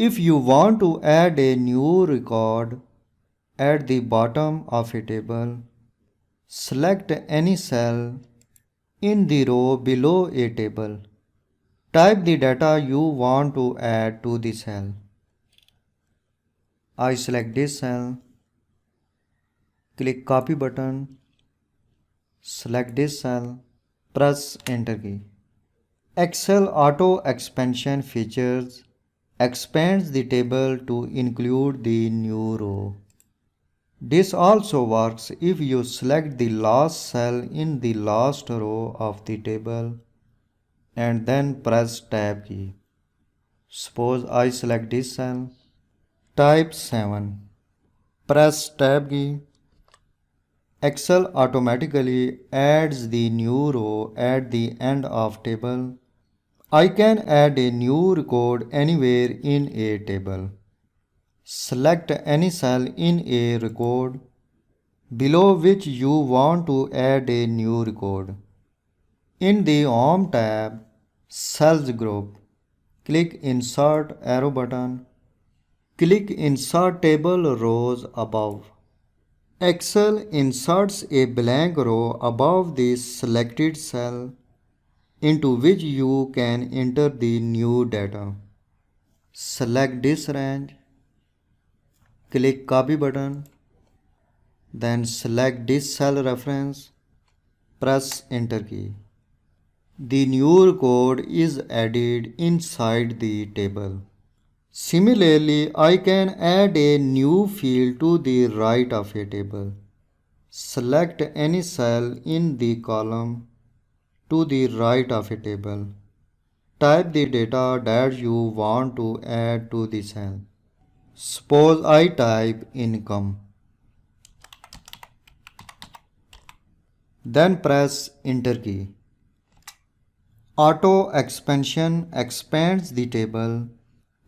If you want to add a new record at the bottom of a table, select any cell in the row below a table. Type the data you want to add to the cell. I select this cell, click copy button, select this cell, press enter key. Excel auto expansion features expands the table to include the new row. This also works if you select the last cell in the last row of the table and then press tab key. Suppose I select this cell, type 7, press tab key. Excel automatically adds the new row at the end of table. I can add a new record anywhere in a table. Select any cell in a record below which you want to add a new record. In the Home tab, Cells group, click Insert arrow button. Click Insert Table Rows above. Excel inserts a blank row above the selected cell into which you can enter the new data. Select this range, click Copy button, then select this cell reference, press Enter key. The new record is added inside the table. Similarly, I can add a new field to the right of a table. Select any cell in the column to the right of a table. Type the data that you want to add to the cell. Suppose I type income. Then press Enter key. Auto expansion expands the table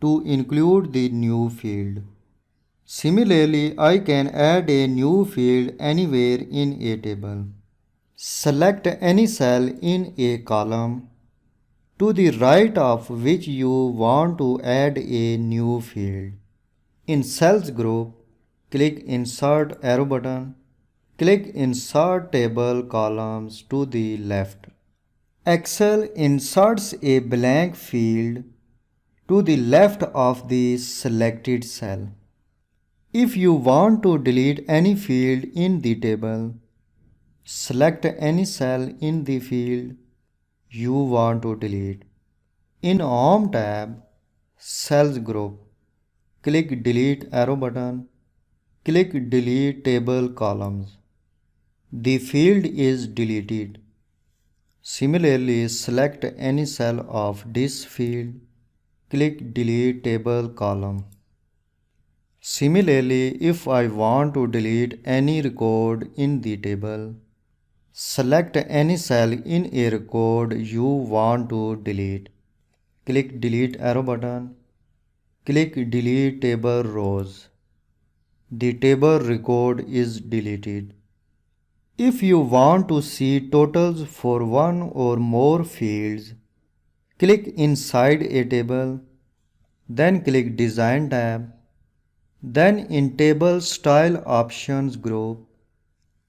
to include the new field. Similarly, I can add a new field anywhere in a table. Select any cell in a column to the right of which you want to add a new field. In Cells group, click Insert arrow button. Click Insert Table Columns to the left. Excel inserts a blank field to the left of the selected cell. If you want to delete any field in the table, select any cell in the field you want to delete. In Home tab, Cells group, click Delete arrow button. Click Delete Table Columns. The field is deleted. Similarly, select any cell of this field. Click Delete Table Column. Similarly, if I want to delete any record in the table, select any cell in a record you want to delete. Click Delete arrow button. Click Delete Table Rows. The table record is deleted. If you want to see totals for one or more fields, click inside a table, then click Design tab. Then in Table Style Options group,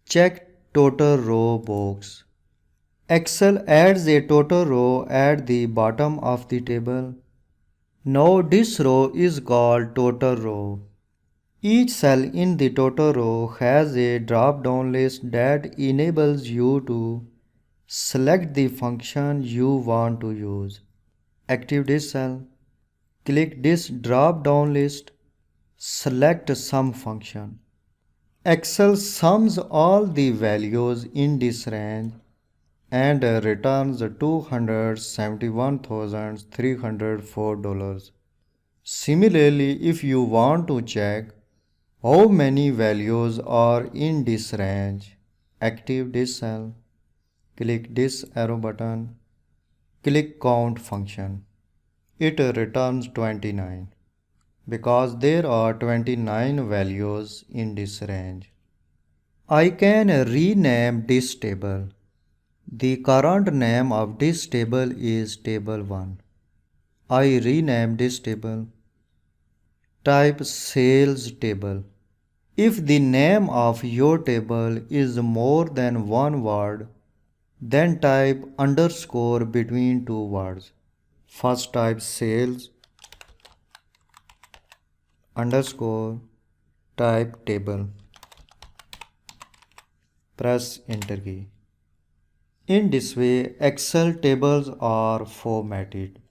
check Total Row box. Excel adds a total row at the bottom of the table. Now this row is called Total Row. Each cell in the total row has a drop-down list that enables you to select the function you want to use. Activate this cell. Click this drop-down list. Select Sum function. Excel sums all the values in this range and returns $271,304. Similarly, if you want to check how many values are in this range, activate this cell, click this arrow button, click Count function. It returns 29 because there are 29 values in this range. I can rename this table. The current name of this table is Table 1. I rename this table. Type sales table. If the name of your table is more than one word, then type underscore between two words. First type sales underscore type table. Press enter key. In this way, Excel tables are formatted.